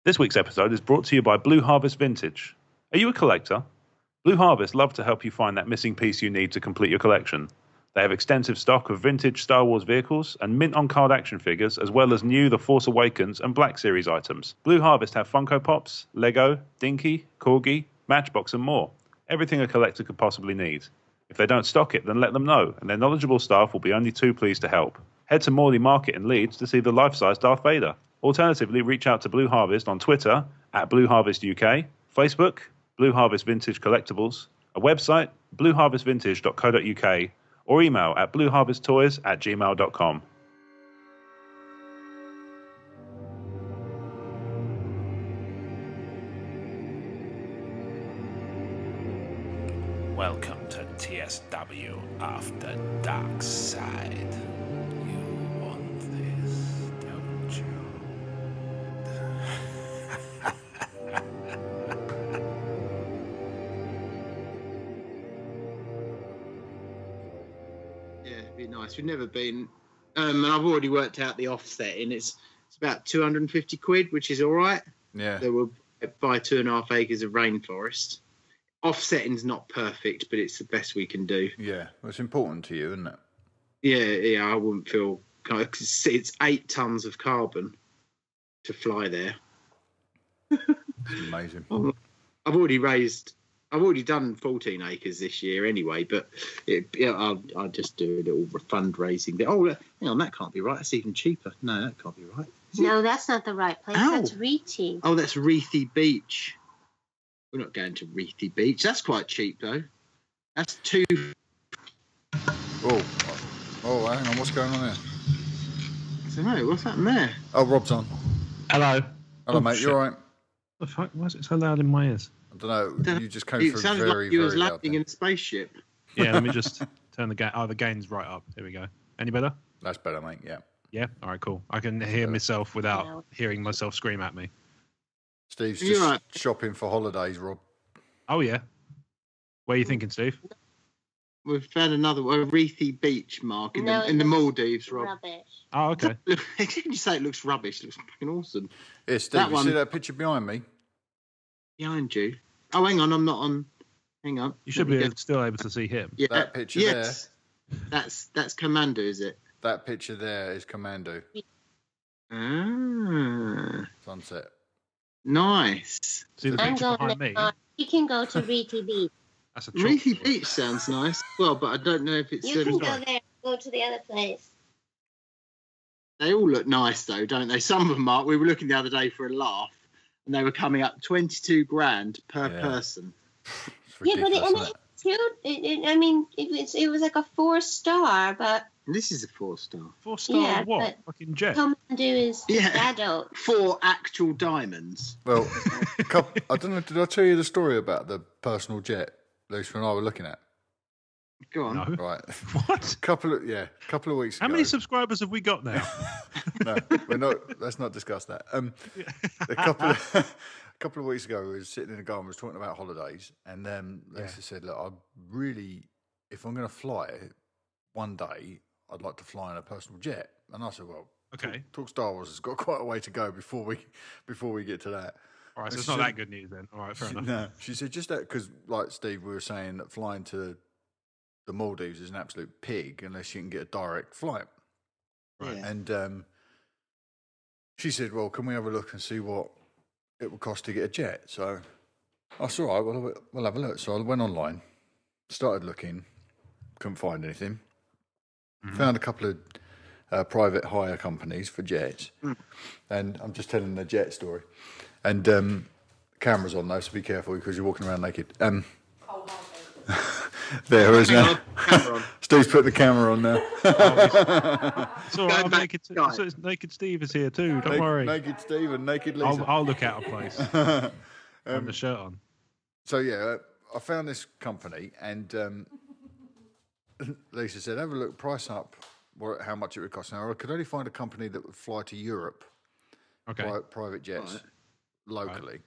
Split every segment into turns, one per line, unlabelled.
This week's episode is brought to you by Blue Harvest Vintage. Are you a collector? Blue Harvest love to help you find that missing piece you need to complete your collection. They have extensive stock of vintage Star Wars vehicles and mint-on-card action figures, as well as new The Force Awakens and Black Series items. Blue Harvest have Funko Pops, Lego, Dinky, Corgi, Matchbox and more. Everything a collector could possibly need. If they don't stock it, then let them know, and their knowledgeable staff will be only too pleased to help. Head to Morley Market in Leeds to see the life-size Darth Vader. Alternatively, reach out to Blue Harvest on Twitter at Blue Harvest UK, Facebook, Blue Harvest Vintage Collectibles, a website, blueharvestvintage.co.uk, or email at blueharvesttoys@gmail.com.
Welcome to TSW After Darkside. You want this, don't you?
Yeah, it'd be nice. We've never been, and I've already worked out the offsetting. It's about 250 quid, which is all right.
Yeah.
They will buy 2.5 acres of rainforest. Offsetting's not perfect, but it's the best we can do.
Yeah, well, it's important to you, isn't it?
Yeah, I wouldn't feel. Cause it's 8 tons of carbon to fly there.
It's amazing.
I've already done 14 acres this year anyway, but I'll just do a little fundraising. Oh, hang on, that can't be right. That's even cheaper. No, that can't be right.
No, that's not the right place.
Ow.
That's Reeting.
Oh, that's Reethy Beach. We're not going to Reethy Beach. That's quite cheap, though. That's two.
Oh, hang on, what's going on here?
I don't know. What's happened there?
Oh, Rob's on.
Hello.
Hello, mate. You all right?
What the fuck? Why is it so loud in my ears?
I don't know. You just came
It
through
sounded
very,
like you was
very loud.
landing in a spaceship.
Yeah, let me just turn the gain. Oh, the gain's right up. Here we go. Any better?
That's better, mate. Yeah.
Yeah? All right, cool. I can hear myself without hearing myself scream at me.
Steve's
You're
just
right.
shopping for holidays, Rob.
Oh, yeah. Where are you thinking, Steve?
We've found another one, Reethy Beach, Mark, in the Maldives, Rob.
Rubbish.
Oh, okay.
You say it looks rubbish. It looks fucking awesome.
Here, Steve,
That
you
one-
see that picture behind me?
Behind you. Oh, hang on. I'm not on. Hang on.
You should
Let me
be
get-
still able to see him.
Yeah,
That picture
yes. That's Commander, is it?
That picture there is Commando.
Ah,
Sunset.
nice.
See the
I'm
picture
going
behind me?
You can go to Reety Beach.
That's a
Reethy
chalkboard.
Beach sounds nice. Well, but I don't know if it's.
You can go there. Go to the other place.
They all look nice though, don't they? Some of them, Mark. We were looking the other day for a laugh, and they were coming up 22 grand per
Yeah.
person.
It's
Yeah, but
ridiculous, isn't it?
it was like a 4-star, but
And this is a 4-star.
4-star
Yeah,
what?
but-
Fucking jet.
Commandu is
Yeah.
adult.
4 actual diamonds.
Well, I don't know. Did I tell you the story about the personal jet Lucifer and I were looking at?
Go on.
No.
Right.
What?
couple of weeks ago.
How many subscribers have we got now?
No, we're not. Let's not discuss that. A couple of weeks ago, we were sitting in a garden, we was talking about holidays, and then Lisa said, "Look, I really, if I'm going to fly one day, I'd like to fly in a personal jet." And I said, "Well,
Okay.
talk Star Wars has got quite a way to go before we get to that."
All right, so
And
it's
she
not
said-
that good news then. All right, fair enough.
No, she said just that because, like Steve, we were saying that flying to the Maldives is an absolute pig unless you can get a direct flight.
Right.
Yeah.
And she said, "Well, can we have a look and see what it would cost to get a jet?" So I said, "All right, well, we'll have a look." So I went online, started looking, couldn't find anything. Found a couple of private hire companies for jets, and I'm just telling the jet story. And cameras on though, so be careful because you're walking around naked. There is
Hang
now.
on, camera on.
Steve's put the camera on now.
It's all right,
Go
I'm
back,
naked,
guys.
so it's naked Steve is here too. Don't worry.
Naked Steve and naked Lisa.
I'll look out of place. With the shirt on.
So yeah, I found this company, and Lisa said, "Have a look, price up, how much it would cost." Now I could only find a company that would fly to Europe,
Okay.
private jets,
Right.
locally,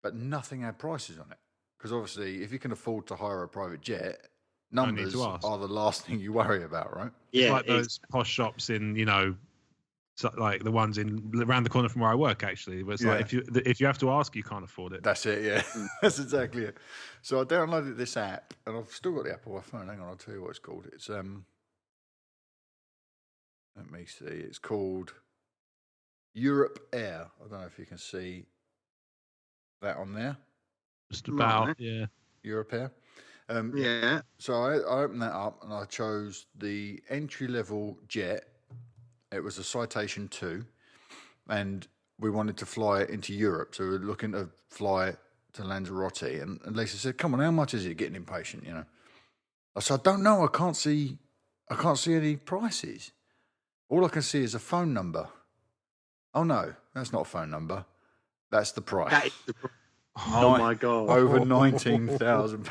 but nothing had prices on it. Because obviously, if you can afford to hire a private jet,
No need
numbers
to ask.
are the last thing you worry about, right?
It's
Yeah,
like those posh shops in,
So, like the ones around the corner from where I work, actually. But it's like if you have to ask, you can't afford it.
That's it, yeah. That's exactly it. So I downloaded this app, and I've still got the Apple iPhone. Hang on, I'll tell you what it's called. It's let me see. It's called Europe Air. I don't know if you can see that on there.
Just about,
Right.
yeah.
Europe Air.
Yeah.
So I opened that up, and I chose the entry level jet. It was a Citation 2, and we wanted to fly it into Europe. So we were looking to fly to Lanzarote. And Lisa said, "Come on, how much is it?" Getting impatient, you know. I said, "I don't know. I can't see any prices. All I can see is a phone number." "Oh no, that's not a phone number. That's the price."
That is the. Oh my god!
Over £19,000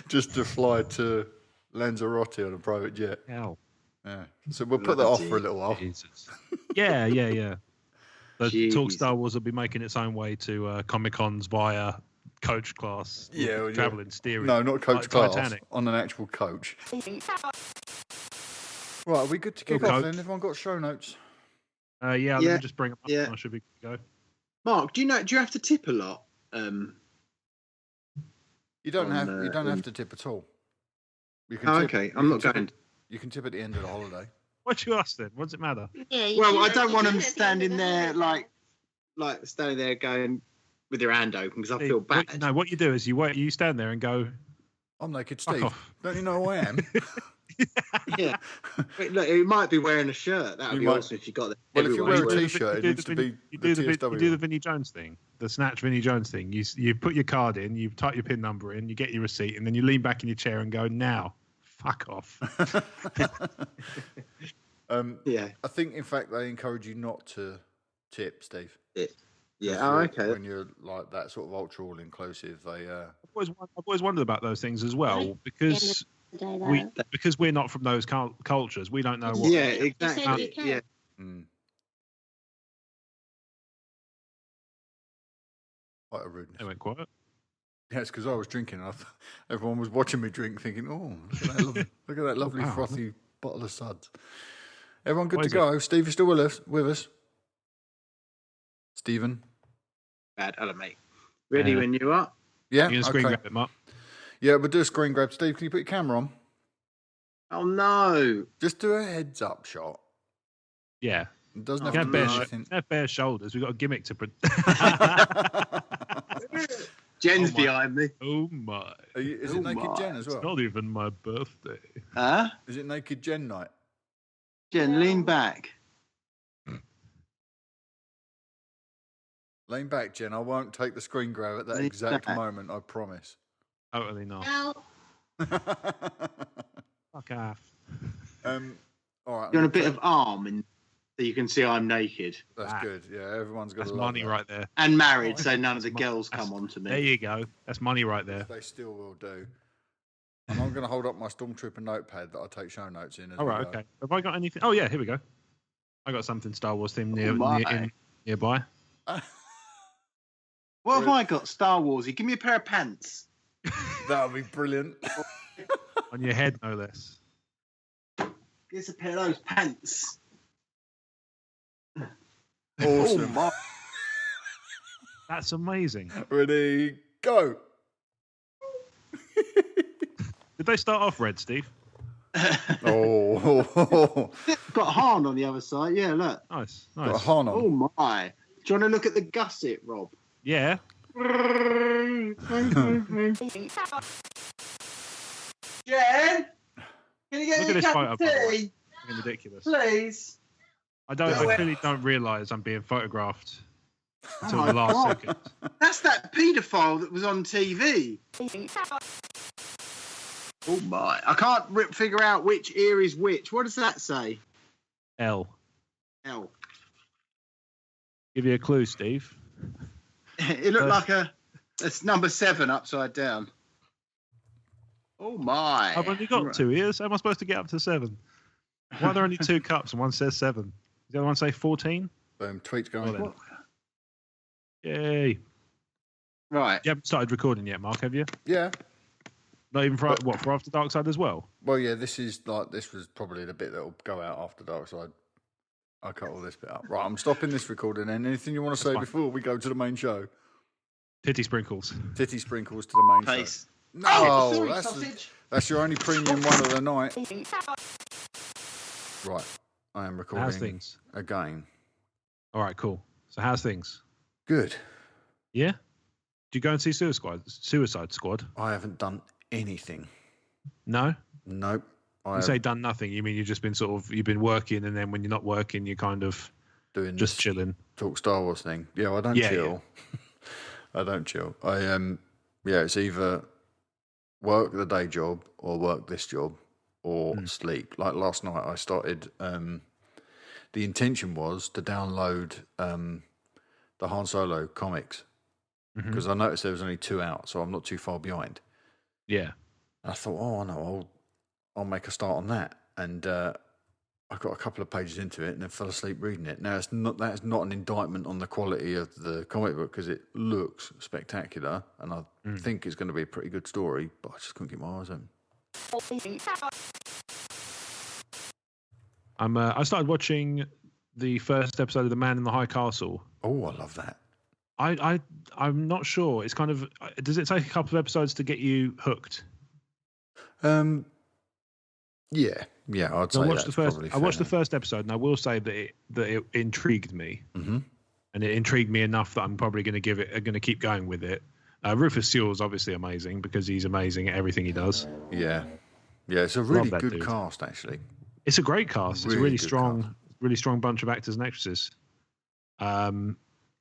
just to fly to Lanzarote on a private jet.
Hell.
Yeah. So we'll put that off for a little while.
Jesus. Yeah. The Talk
Jeez.
Star Wars will be making its own way to Comic Cons via coach class.
Yeah,
traveling steering.
No, not coach
like
class.
Titanic.
On an actual coach. Right, are we good to kick
Cool
off
coach.
then? Everyone got show notes?
Let me just bring it up.
Yeah.
I should be good to go.
Mark, do you have to tip a lot?
You don't
On,
have to tip at all. You can
Oh,
tip,
okay.
you
I'm
can
not
tip
going.
at- You can tip at the end of the holiday.
What you ask then? What does it matter?
Yeah, you
Well,
do
I
it-
don't
you
want
do
them
it at the end
standing
of the
there
holiday.
like standing there going with your hand open because I feel
What-
bad.
no, what you do is you stand there and go,
I'm naked
fuck
Steve.
off.
Don't you know who I am?
Yeah. Wait, look, he might be wearing a shirt. That would
You
be
might-
awesome if you got that.
Well, if you
Everyone's
wear a
wearing-
t-shirt, it needs to be
you
the
do
TSW.
you do the Vinnie Jones thing, the snatch Vinnie Jones thing. You put your card in, you type your PIN number in, you get your receipt, and then you lean back in your chair and go, now, fuck off.
Yeah.
I think, in fact, they encourage you not to tip, Steve.
Yeah. Oh, okay.
When you're like that sort of ultra all-inclusive, they...
I've always wondered about those things as well because
Day,
because we're not from those cultures, we don't know what.
Yeah,
You said
exactly.
you can.
Yeah.
Quite a rudeness.
They went quiet.
Yeah, it's because I was drinking. And everyone was watching me drink, thinking, "Oh, look at that lovely
Wow.
frothy bottle of suds." Everyone good
What
to
is
go? Steve, you still with us? Stephen?
Bad. Hello, mate. Ready when you are.
Yeah.
You can screen
Okay.
grab it, Mark.
Yeah, we'll do a screen grab. Steve, can you put your camera on?
Oh no.
Just do a heads up shot.
Yeah.
It doesn't
You
have
have
to be
bare,
anything.
have bare shoulders. We've got a gimmick to.
Jen's
Oh my-
behind me.
Oh my!
Is it Naked Jen as
It's
well?
not even my birthday.
Huh?
Is it Naked Jen night?
Jen, lean back.
Lean back, Jen. I won't take the screen grab at that
Lean
exact
back.
moment, I promise.
Totally not.
No,
Fuck off.
All right.
You want a bit of arm and so you can see I'm naked
That's good. Yeah, everyone's got
That's
to love
money
that.
right there.
and married, so none of the girls come on to
There
me.
you go. That's money right there.
They still will do. And I'm going to hold up my Stormtrooper notepad that I take show notes in. As
All
we
right.
go.
Okay. Have I got anything? Oh yeah. Here we go. I got something Star Wars themed
my.
nearby.
What have I got? Star Warsy. Give me a pair of pants.
That would be brilliant.
On your head, no less.
Give us a pair of those pants.
Awesome.
Oh my.
That's amazing.
Ready, go.
Did they start off red, Steve?
Oh,
Got Han on the other side. Yeah, look.
Nice.
got a
Nice.
Han on.
Oh my. Do you want to look at the gusset, Rob?
Yeah.
Jen, can you get
Look
me
at
a
this
cup
photo,
of
by the way.
tea,
Fucking ridiculous.
please?
I clearly don't realise I'm being photographed until
my
the last
God.
second.
That's that paedophile that was on TV. Oh my. I can't figure out which ear is which. What does that say?
L.
L.
Give you a clue, Steve.
It looked like it's number 7 upside down. Oh my.
I've only got 2 ears. How am I supposed to get up to 7? Why are there only 2 cups and one says 7? Does the other one say 14?
Boom, tweets going.
Well then. Yay.
Right.
You haven't started recording yet, Mark, have you?
Yeah.
Not even for After Darkside as well?
Well, yeah. This was probably the bit that will go out after Darkside. I'll cut all this bit up. Right, I'm stopping this recording. And anything you want to say
fine.
before we go to the main show?
Titty sprinkles.
Titty sprinkles to the main
Pace.
show. No, that's your only premium one of the night. Right, I am recording.
How's things?
Again.
All right, cool. So how's things?
Good.
Yeah. Do you go and see Suicide Squad?
I haven't done anything.
No.
Nope.
You say done nothing. You mean you've just been you've been working, and then when you're not working, you're kind of
doing
just
this
chilling.
Talk Star Wars thing. Yeah, I don't chill. Yeah. I don't chill. It's either work the day job or work this job or sleep. Like last night, I started. The intention was to download the Han Solo comics because I noticed there was only 2 out, so I'm not too far behind.
Yeah.
And I thought, oh no, I'll make a start on that, and I got a couple of pages into it and then fell asleep reading it. Now that is not an indictment on the quality of the comic book because it looks spectacular, and I think it's going to be a pretty good story, but I just couldn't get my eyes on.
I started watching the first episode of The Man in the High Castle.
Oh, I love that.
I'm not sure. It's kind of, does it take a couple of episodes to get you hooked?
Yeah, I'd say that's probably fair.
I watched the first episode, and I will say that it intrigued me, and it intrigued me enough that I'm probably going to keep going with it. Rufus Sewell's obviously amazing because he's amazing at everything he does.
Yeah, it's a really good cast actually. It's
a great cast. It's a really strong bunch of actors and actresses.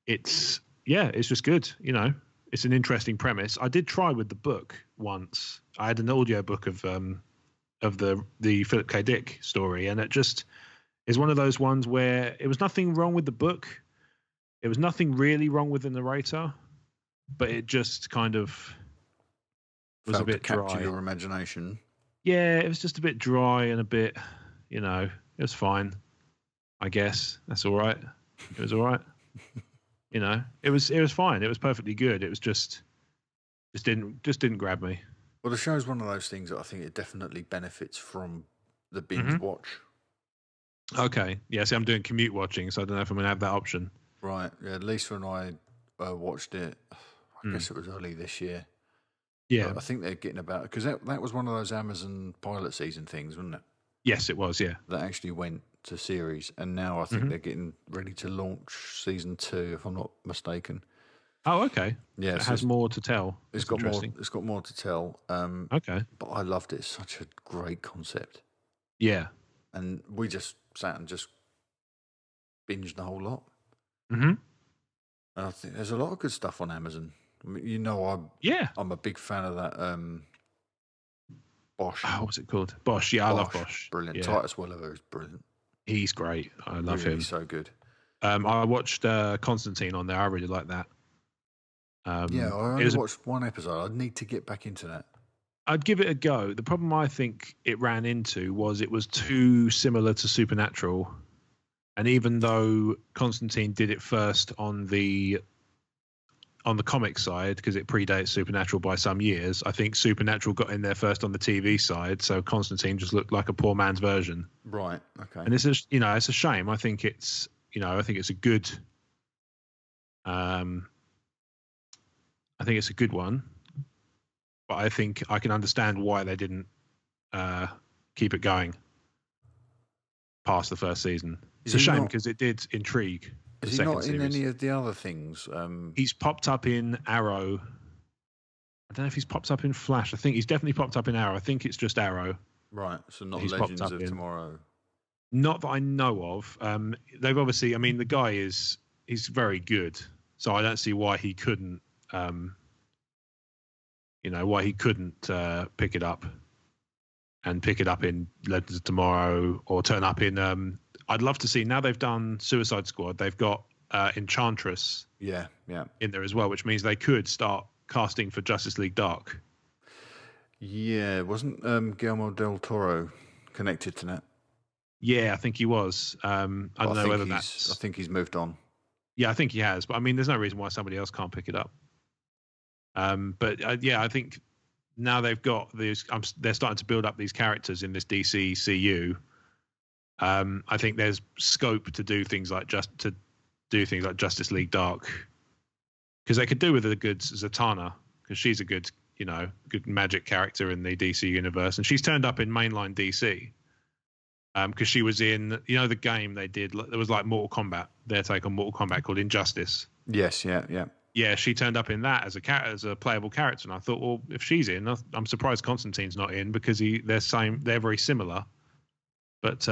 It's just good. You know, it's an interesting premise. I did try with the book once. I had an audio book of the Philip K. Dick story, and it just is one of those ones where it was nothing wrong with the book. It was nothing really wrong with the narrator, but it just kind of was a bit
to capture
dry.
Your imagination.
Yeah, it was just a bit dry and a bit, it was fine. I guess that's all right. It was all right. It was fine. It was perfectly good. It was just didn't grab me.
Well, the show's one of those things that I think it definitely benefits from the binge watch.
Okay. Yeah, see, I'm doing commute watching, so I don't know if I'm going to have that option.
Right. Yeah, Lisa and I watched it, I guess it was early this year.
Yeah.
But I think they're getting about, because that was one of those Amazon pilot season things, wasn't it?
Yes, it was, yeah.
That actually went to series, and now I think they're getting ready to launch season 2, if I'm not mistaken.
Oh, okay.
Yeah,
it has more to tell.
It's got more. It's got more to tell.
Okay.
But I loved it. It's such a great concept.
Yeah.
And we just sat and just binged the whole lot.
And
I think there's a lot of good stuff on Amazon. I mean, I'm a big fan of that. Bosch.
Oh, what's it called? Bosch. Yeah, I love Bosch.
Brilliant.
Yeah.
Titus Welliver is brilliant.
He's great. I love him.
He's so good.
I watched Constantine on there. I really like that.
I only watched one episode. I'd need to get back into that.
I'd give it a go. The problem I think it ran into was it was too similar to Supernatural. And even though Constantine did it first on the comic side, because it predates Supernatural by some years, I think Supernatural got in there first on the TV side, so Constantine just looked like a poor man's version.
Right. Okay.
And it's a shame. I think it's a good I think it's a good one, but I think I can understand why they didn't keep it going past the first season. It's a shame because it did intrigue.
Is he not in any of the other things?
He's popped up in Arrow. I don't know if he's popped up in Flash. I think he's definitely popped up in Arrow. I think it's just Arrow.
Right, so not Legends of Tomorrow.
Not that I know of. They've obviously. I mean, the guy he's very good, so I don't see why he couldn't. Why he couldn't pick it up in Legends of Tomorrow or turn up in. I'd love to see, now they've done Suicide Squad, they've got Enchantress
in
there as well, which means they could start casting for Justice League Dark.
Yeah, wasn't Guillermo del Toro connected to that?
Yeah, I think he was. I don't know whether that's...
I think he's moved on.
Yeah, I think he has. But I mean, there's no reason why somebody else can't pick it up. I think now they've got these. They're starting to build up these characters in this DC CU. I think there's scope to do things like Justice League Dark, because they could do with a good Zatanna, because she's a good good magic character in the DC universe, and she's turned up in mainline DC. Because she was in the game they did. There was like Mortal Kombat, their take on Mortal Kombat called Injustice.
Yes, yeah.
Yeah, she turned up in that as a playable character, and I thought, well, if she's in, I'm surprised Constantine's not in, because they're very similar. But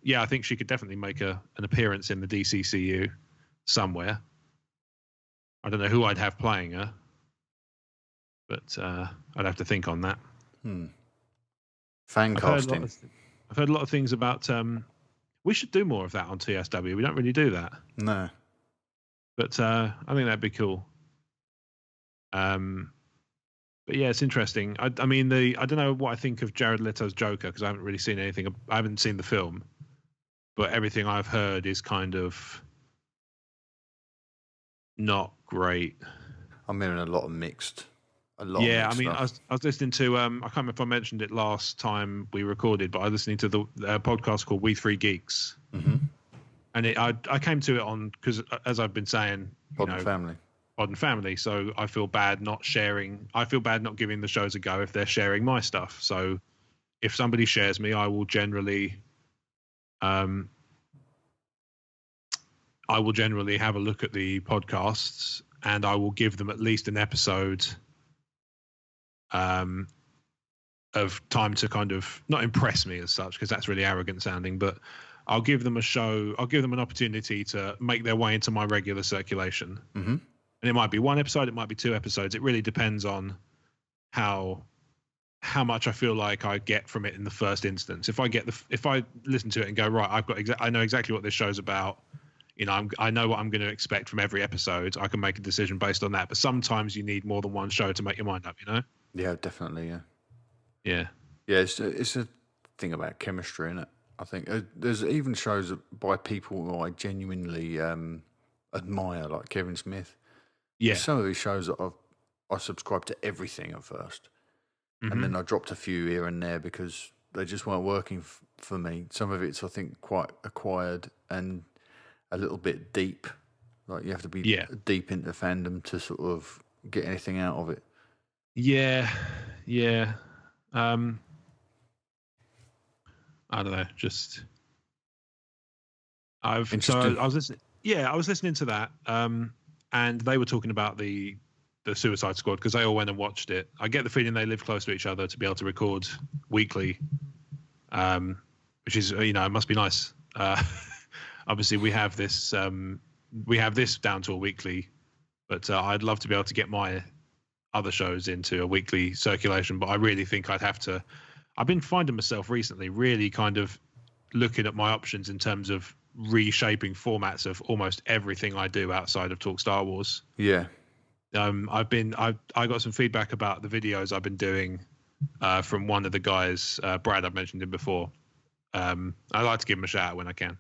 yeah, I think she could definitely make an appearance in the DCCU somewhere. I don't know who I'd have playing her, but I'd have to think on that.
Fan casting.
I've heard a lot of things about. We should do more of that on TSW. We don't really do that.
No.
But I think that'd be cool. But yeah, it's interesting. I mean, I don't know what I think of Jared Leto's Joker, because I haven't really seen anything. I haven't seen the film, but everything I've heard is kind of not great.
I'm hearing a lot of mixed.
Yeah, I mean, I was listening to. I can't remember if I mentioned it last time we recorded, but I was listening to the podcast called We Three Geeks.
Mm-hmm.
And I came to it on, because as I've been saying,
Modern Family.
So I feel bad not sharing. I feel bad not giving the shows a go if they're sharing my stuff. So if somebody shares me, I will generally, have a look at the podcasts, and I will give them at least an episode of time to kind of not impress me as such, because that's really arrogant sounding, but I'll give them a show. I'll give them an opportunity to make their way into my regular circulation.
Mm-hmm.
And it might be one episode, it might be 2 episodes. It really depends on how much I feel like I get from it in the first instance. If I listen to it and go, right, I know exactly what this show's about. I know what I'm going to expect from every episode. I can make a decision based on that. But sometimes you need more than one show to make your mind up.
Yeah, definitely. Yeah. It's a thing about chemistry, isn't it? I think there's even shows by people who I genuinely admire, like Kevin Smith.
Yeah.
Some of these shows that I subscribed to everything at first, and then I dropped a few here and there because they just weren't working for me. Some of it's, I think, quite acquired and a little bit deep. Like you have to be deep into fandom to sort of get anything out of it.
Yeah. I don't know. Just I was listening. Yeah, I was listening to that, and they were talking about the Suicide Squad, because they all went and watched it. I get the feeling they live close to each other to be able to record weekly, which is it must be nice. Obviously, we have this down to a weekly, but I'd love to be able to get my other shows into a weekly circulation. But I really think I'd have to. I've been finding myself recently really kind of looking at my options in terms of reshaping formats of almost everything I do outside of Talk Star Wars.
Yeah.
I got some feedback about the videos I've been doing from one of the guys, Brad. I've mentioned him before. I like to give him a shout out when I can,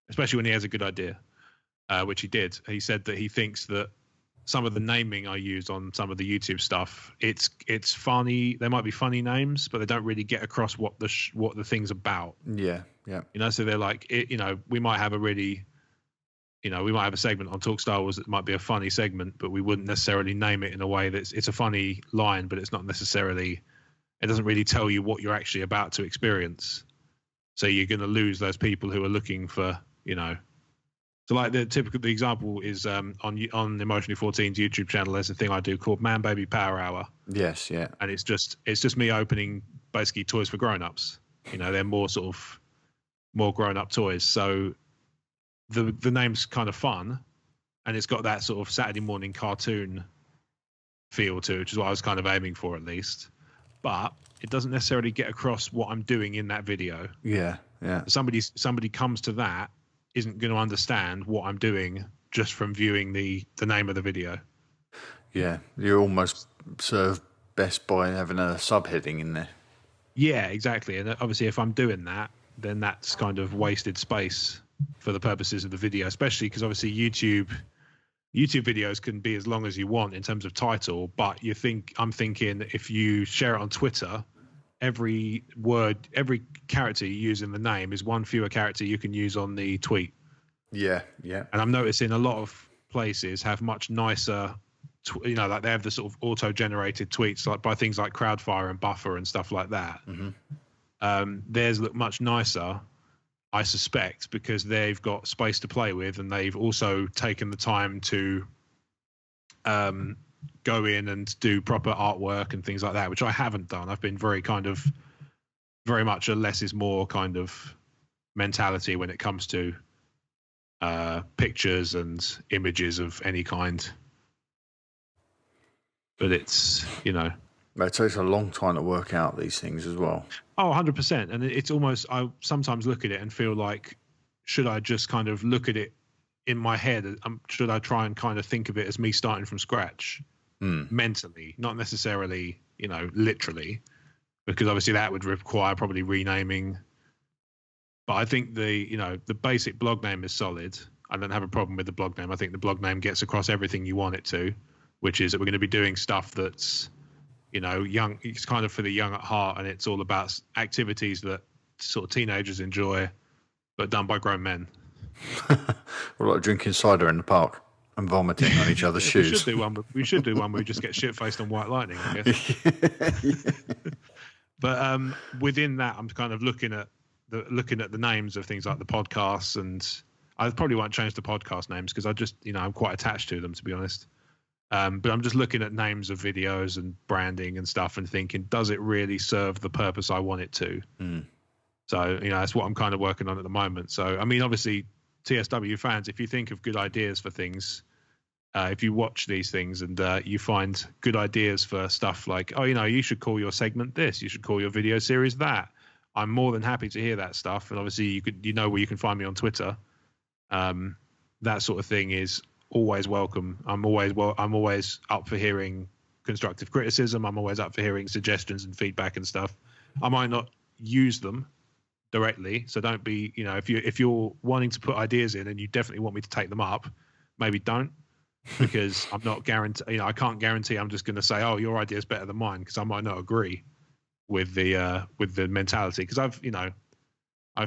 especially when he has a good idea, which he did. He said that he thinks that some of the naming I use on some of the YouTube stuff, it's funny. They might be funny names, but they don't really get across what the thing's about.
Yeah.
So they're like, we might have we might have a segment on Talk Star Wars that might be a funny segment, but we wouldn't necessarily name it in a way it's a funny line, but it's not necessarily. It doesn't really tell you what you're actually about to experience. So you're going to lose those people who are looking for, So like the example is on Emotionally 14's YouTube channel. There's a thing I do called Man Baby Power Hour.
Yes, yeah.
And it's just me opening basically toys for grown-ups. They're more grown-up toys. So the name's kind of fun, and it's got that sort of Saturday morning cartoon feel to it, which is what I was kind of aiming for at least. But it doesn't necessarily get across what I'm doing in that video.
Yeah.
Somebody comes to that isn't going to understand what I'm doing just from viewing the name of the video.
Yeah, you almost serve best by having a subheading in there.
Yeah, exactly. And obviously if I'm doing that, then that's kind of wasted space for the purposes of the video, especially because obviously YouTube videos can be as long as you want in terms of title, but I'm thinking if you share it on Twitter, every character you use in the name is one fewer character you can use on the tweet.
Yeah.
And I'm noticing a lot of places have much nicer, like they have the sort of auto-generated tweets, like by things like Crowdfire and Buffer and stuff like that. Theirs look much nicer, I suspect, because they've got space to play with, and they've also taken the time to go in and do proper artwork and things like that, which I haven't done. I've been very much a less is more kind of mentality when it comes to pictures and images of any kind. But it's,
It takes a long time to work out these things as well.
Oh, 100%. And it's almost, I sometimes look at it and feel like, should I just kind of look at it in my head? Should I try and kind of think of it as me starting from scratch mentally, not necessarily, literally, because obviously that would require probably renaming. But I think the basic blog name is solid. I don't have a problem with the blog name. I think the blog name gets across everything you want it to, which is that we're going to be doing stuff that's, young. It's kind of for the young at heart, and it's all about activities that sort of teenagers enjoy, but done by grown men.
Or like drinking cider in the park and vomiting on each other's shoes.
We should do one where we just get shit-faced on White Lightning, I guess. But within that, I'm kind of looking at the names of things like the podcasts, and I probably won't change the podcast names because I just, I'm quite attached to them, to be honest. But I'm just looking at names of videos and branding and stuff and thinking, does it really serve the purpose I want it to? So, that's what I'm kind of working on at the moment. So, I mean, obviously, TSW fans, if you think of good ideas for things, if you watch these things and you find good ideas for stuff like, you should call your segment this, you should call your video series that, I'm more than happy to hear that stuff. And obviously, where you can find me on Twitter. That sort of thing is always welcome. I'm always up for hearing constructive criticism. I'm always up for hearing suggestions and feedback and stuff. I might not use them directly, so don't be, if you're wanting to put ideas in and you definitely want me to take them up, maybe don't, because I'm not guarantee. I can't guarantee I'm just going to say, oh, your idea is better than mine, because I might not agree with the mentality. Because I've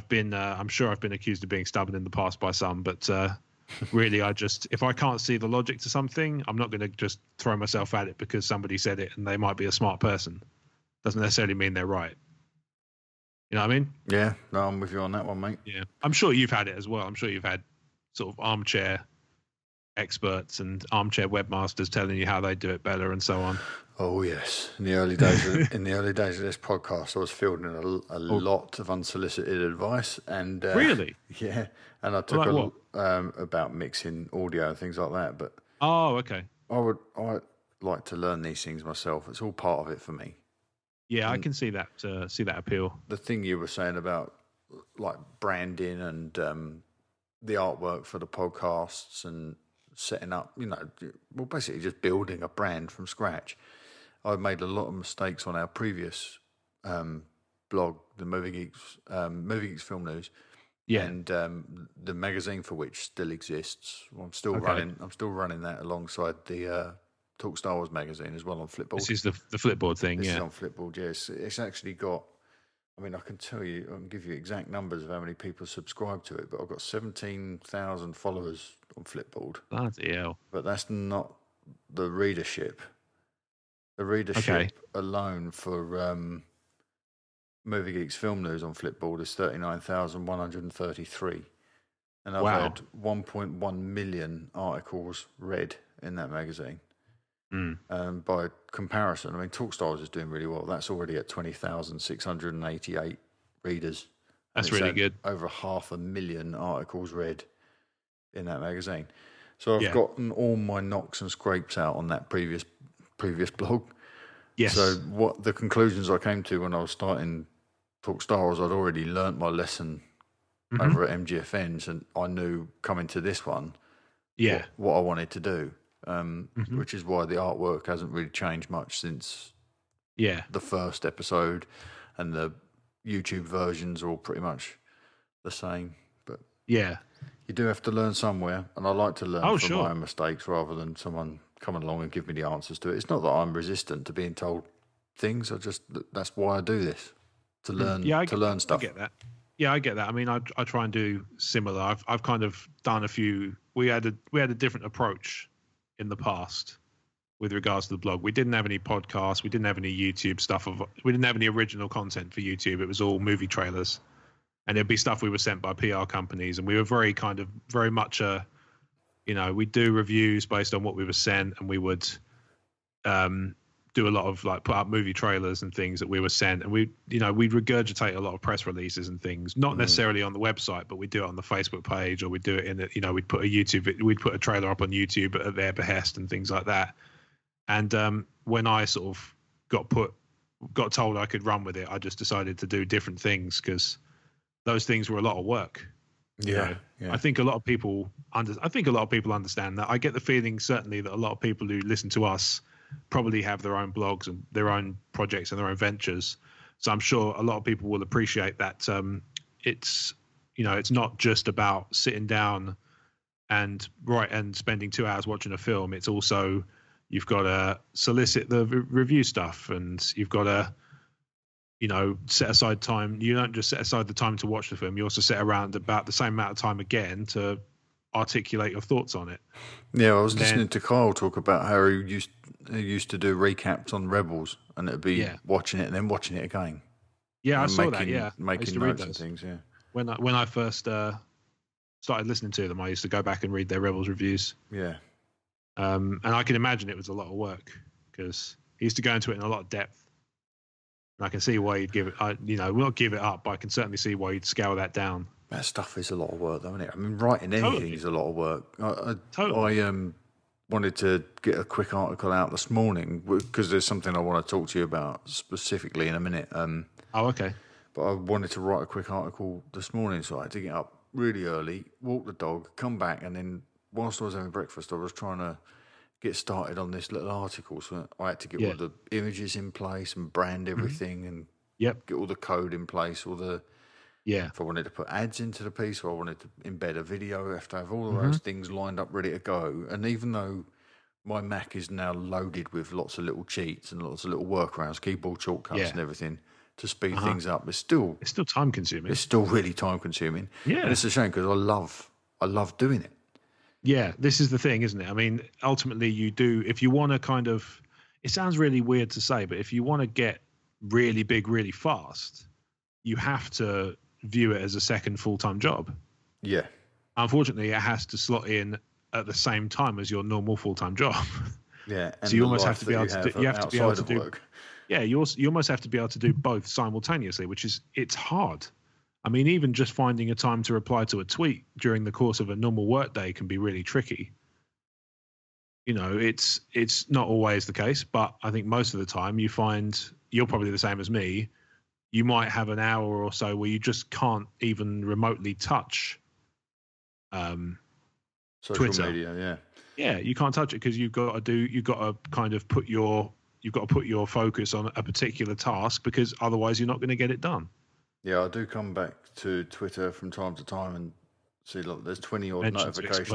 been I'm sure I've been accused of being stubborn in the past by some, but really, if I can't see the logic to something, I'm not going to just throw myself at it because somebody said it and they might be a smart person. Doesn't necessarily mean they're right. You know what I mean?
Yeah, no, I'm with you on that one, mate.
Yeah, I'm sure you've had it as well. I'm sure you've had sort of armchair experts and armchair webmasters telling you how they do it better and so on.
Oh yes, in the early days of this podcast, I was fielding a lot of unsolicited advice, and
really,
yeah, and I took about mixing audio and things like that. But
okay,
I like to learn these things myself. It's all part of it for me.
Yeah, I can see that appeal.
The thing you were saying about like branding and the artwork for the podcasts and setting up, basically just building a brand from scratch. I've made a lot of mistakes on our previous blog, the Movie Geeks Film News, and the magazine for which still exists. I'm still running that alongside the Talk Star Wars magazine as well on Flipboard.
This is the Flipboard thing,
This is on Flipboard, yes. It's actually got, I can tell you, I can give you exact numbers of how many people subscribe to it, but I've got 17,000 followers on Flipboard.
Bloody hell.
But that's not the readership. The readership alone for Movie Geeks Film News on Flipboard is 39,133. And I've had 1.1 million articles read in that magazine. By comparison, Talkstars is doing really well. That's already at 20,688 readers.
That's really good.
Over 500,000 articles read in that magazine. So I've gotten all my knocks and scrapes out on that previous blog.
Yes.
So what the conclusions I came to when I was starting Talk Star Wars, I'd already learnt my lesson over at MGFNs, and I knew coming to this one what I wanted to do. Which is why the artwork hasn't really changed much since the first episode, and the YouTube versions are all pretty much the same. But you do have to learn somewhere, and I like to learn from my own mistakes rather than someone coming along and give me the answers to it. It's not that I'm resistant to being told things. That's why I do this, to learn learn stuff.
I get that. Yeah, I get that. I mean, I try and do similar. I've kind of done a few. We had a different approach in the past with regards to the blog. We didn't have any podcasts. We didn't have any YouTube stuff. We didn't have any original content for YouTube. It was all movie trailers, and it'd be stuff we were sent by PR companies. And we were very much we'd do reviews based on what we were sent, and we would do a lot of like put up movie trailers and things that we were sent, and we'd regurgitate a lot of press releases and things, not necessarily on the website, but we'd do it on the Facebook page, or we'd do it we'd put a trailer up on YouTube at their behest and things like that. And when I sort of got told I could run with it, I just decided to do different things, because those things were a lot of work.
Yeah.
I think a lot of people understand that. I get the feeling certainly that a lot of people who listen to us probably have their own blogs and their own projects and their own ventures. So I'm sure a lot of people will appreciate that. It's not just about sitting down and spending 2 hours watching a film. It's also, you've got to solicit the review stuff, and you've got to, set aside time. You don't just set aside the time to watch the film. You also set around about the same amount of time again to articulate your thoughts on it.
Yeah, I was listening to Kyle talk about how he used to do recaps on Rebels, and it'd be watching it and then watching it again.
Yeah, I saw that. Yeah,
making notes and things. Yeah,
when I first started listening to them, I used to go back and read their Rebels reviews.
Yeah,
and I can imagine it was a lot of work, because he used to go into it in a lot of depth. And I can see why you'd give it. Not give it up, but I can certainly see why you'd scale that down.
That stuff is a lot of work, though, isn't it? I mean, writing anything is a lot of work. I wanted to get a quick article out this morning, because there's something I want to talk to you about specifically in a minute.
Okay.
But I wanted to write a quick article this morning, so I had to get up really early, walk the dog, come back, and then whilst I was having breakfast, I was trying to get started on this little article. So I had to get all the images in place and brand everything, and get all the code in place, if I wanted to put ads into the piece, or I wanted to embed a video, I have to have all of those things lined up, ready to go. And even though my Mac is now loaded with lots of little cheats and lots of little workarounds, keyboard shortcuts and everything to speed things up, it's still
time consuming.
It's still really time consuming. Yeah, and it's a shame, because I love doing it.
Yeah, this is the thing, isn't it? I mean, ultimately, you do, if you want to kind of, it sounds really weird to say, but if you want to get really big really fast, you have to view it as a second full-time job.
Yeah.
Unfortunately, it has to slot in at the same time as your normal full-time job.
Yeah. And
so you almost have to be able to do, you have to be able to do
work.
Yeah, you almost have to be able to do both simultaneously, it's hard. I mean, even just finding a time to reply to a tweet during the course of a normal workday can be really tricky. It's not always the case, but I think most of the time you find, you're probably the same as me, you might have an hour or so where you just can't even remotely touch
social
Twitter.
Media,
Yeah, you can't touch it, because you've got to kind of put your focus on a particular task, because otherwise you're not going to get it done.
Yeah, I do come back to Twitter from time to time and see, look, there's 20 odd notifications.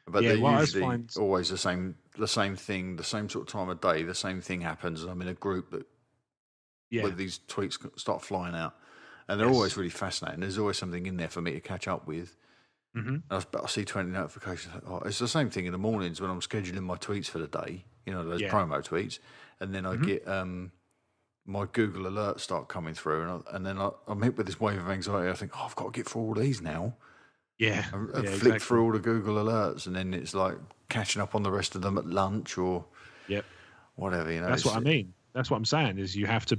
But they're usually always the same thing, the same sort of time of day, the same thing happens, and I'm in a group that where these tweets start flying out, and they're always really fascinating. There's always something in there for me to catch up with. I see 20 notifications. It's the same thing in the mornings when I'm scheduling my tweets for the day, those promo tweets, and then I get my Google alerts start coming through, and then I'm hit with this wave of anxiety. I think, I've got to get through all these now.
Yeah.
I flick through all the Google alerts, and then it's like catching up on the rest of them at lunch or whatever.
That's what I mean. That's what I'm saying, is you have to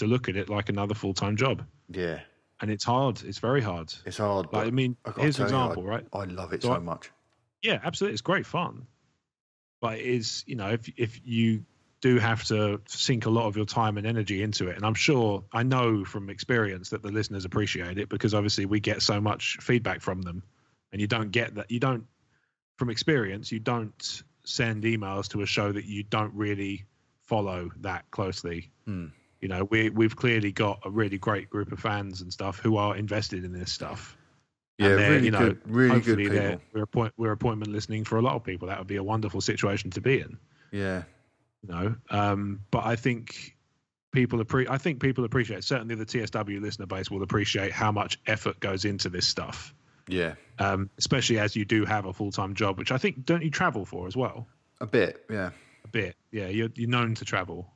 look at it like another full-time job.
Yeah.
And it's hard. It's very hard.
It's hard.
Like, I mean, here's an example, right?
I love it so much.
Yeah, absolutely. It's great fun. But it is, if you do have to sink a lot of your time and energy into it, and I know from experience that the listeners appreciate it, because obviously we get so much feedback from them, and you don't get that. From experience, you don't send emails to a show that you don't really follow that closely. We've clearly got a really great group of fans and stuff who are invested in this stuff.
Yeah, really good people.
We're appointment listening for a lot of people. That would be a wonderful situation to be in.
Yeah.
But I think people appreciate. Certainly, the TSW listener base will appreciate how much effort goes into this stuff.
Yeah.
Especially as you do have a full-time job, which I think don't you travel for as well?
A bit, yeah.
A bit, yeah. You're known to travel.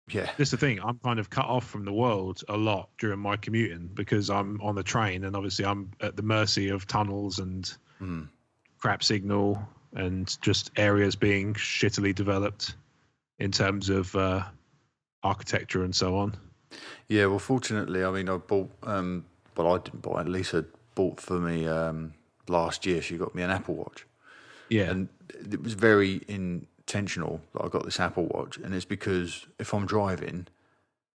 Yeah.
This is the thing. I'm kind of cut off from the world a lot during my commuting because I'm on the train, and obviously I'm at the mercy of tunnels and crap signal and just areas being shittily developed in terms of architecture and so on.
Yeah, well, fortunately, I mean, I bought, I didn't buy it. Lisa bought for me last year. She got me an Apple Watch.
Yeah.
And it was very intentional that I got this Apple Watch. And it's because if I'm driving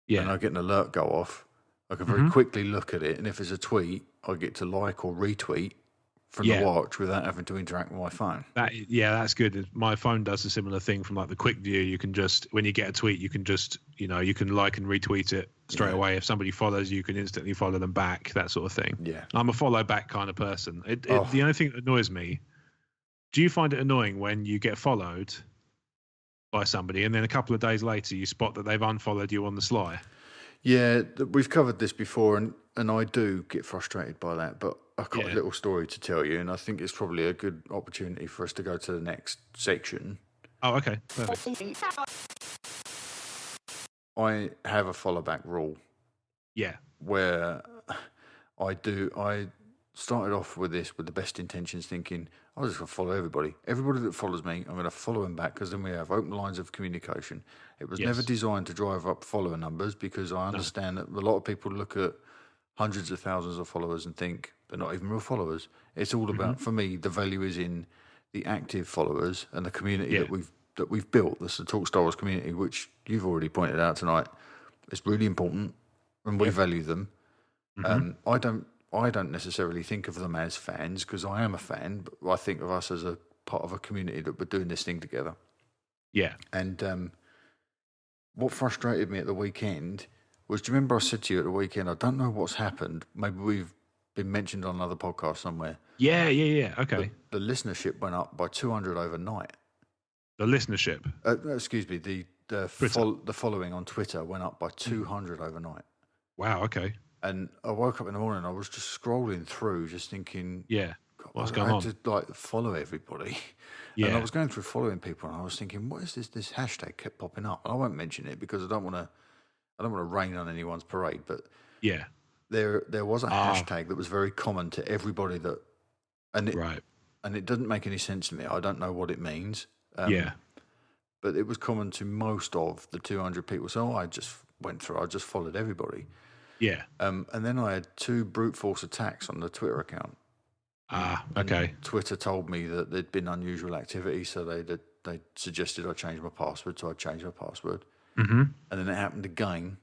and I get an alert go off, I can very quickly look at it. And if there's a tweet, I get to like or retweet from the watch without having to interact with my phone.
That's good. My phone does a similar thing from like the quick view. You can just, when you get a tweet, you can just, you can like and retweet it straight away. If somebody follows you, can instantly follow them back, that sort of thing.
Yeah.
I'm a follow back kind of person. The only thing that annoys me, do you find it annoying when you get followed by somebody and then a couple of days later you spot that they've unfollowed you on the sly?
Yeah, we've covered this before, and I do get frustrated by that, but I've got a little story to tell you, and I think it's probably a good opportunity for us to go to the next section.
Oh, okay. Perfect.
I have a follow back rule.
Yeah.
Where I started off with this with the best intentions, thinking, I'm just going to follow everybody. Everybody that follows me, I'm going to follow them back, because then we have open lines of communication. It was never designed to drive up follower numbers, because I understand that a lot of people look at hundreds of thousands of followers and think they're not even real followers. It's all about, for me, the value is in the active followers and the community that we've built. This is the Talk Star Wars community, which you've already pointed out tonight. It's really important, and we value them. I don't necessarily think of them as fans, because I am a fan, but I think of us as a part of a community that we're doing this thing together.
Yeah.
And what frustrated me at the weekend was, do you remember I said to you at the weekend, I don't know what's happened. Maybe we've been mentioned on another podcast somewhere.
Yeah. Okay.
The listenership went up by 200 overnight.
The listenership?
Excuse me, the following on Twitter went up by 200 overnight.
Wow, okay.
And I woke up in the morning and I was just scrolling through, just thinking,
what's going on?
I had to follow everybody.
Yeah.
And I was going through following people, and I was thinking, what is this? This hashtag kept popping up. And I won't mention it because I don't want to rain on anyone's parade. But there was a hashtag that was very common to everybody and it doesn't make any sense to me. I don't know what it means. But it was common to most of the 200 people. So I just went through. I just followed everybody.
Yeah.
And then I had 2 brute force attacks on the Twitter account.
Okay.
And Twitter told me that there'd been unusual activity, so they suggested I change my password, so I changed my password. And then it happened again,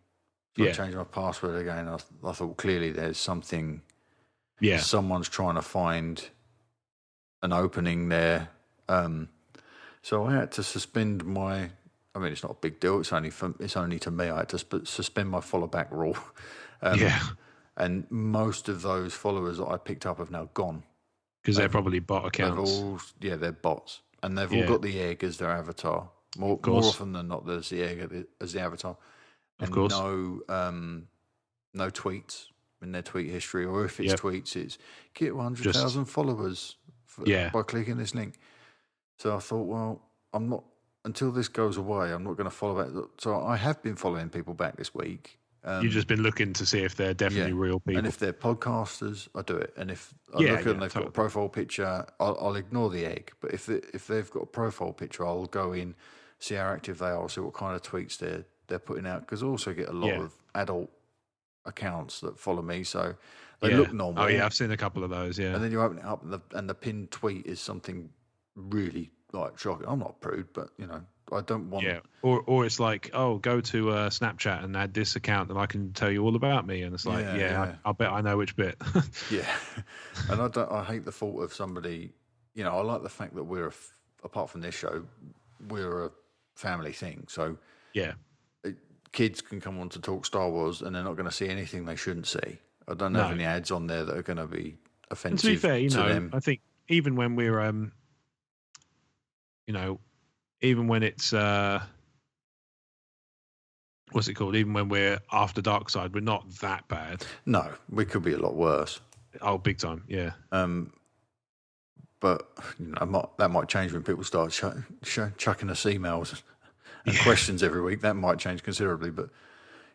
so I changed my password again. I thought, clearly there's something. Yeah. Someone's trying to find an opening there. So I had to suspend my. I mean, it's not a big deal. It's only to me. I had to suspend my follow back rule. And most of those followers that I picked up have now gone.
Because they're probably bot accounts.
They're bots. And they've all got the egg as their avatar. More often than not, there's the egg as the avatar. And
of course.
No tweets in their tweet history. Or if it's tweets, it's get 100,000 followers by clicking this link. So I thought, well, I'm not, until this goes away, I'm not going to follow back. So I have been following people back this week.
You've just been looking to see if they're definitely real people.
And if they're podcasters, I do it. And if I look at them, they've got a profile picture, I'll ignore the egg. But if they've got a profile picture, I'll go in, see how active they are, see what kind of tweets they're putting out. Because I also get a lot of adult accounts that follow me, so they look normal.
Oh yeah, I've seen a couple of those. Yeah.
And then you open it up, and the pinned tweet is something really shocking. I'm not a prude, but I don't want.
Yeah, or it's like, oh, go to Snapchat and add this account, and I can tell you all about me. And it's like, I bet I know which bit.
Yeah, and I hate the thought of somebody. I like the fact that we're apart from this show, we're a family thing. So kids can come on to talk Star Wars, and they're not going to see anything they shouldn't see. I don't have any ads on there that are going to be offensive.
And to be fair,
them.
I think even when we're even when it's what's it called? Even when we're after Darkside, we're not that bad.
No, we could be a lot worse.
Oh, big time, yeah.
But that might change when people start chucking us emails and questions every week. That might change considerably. But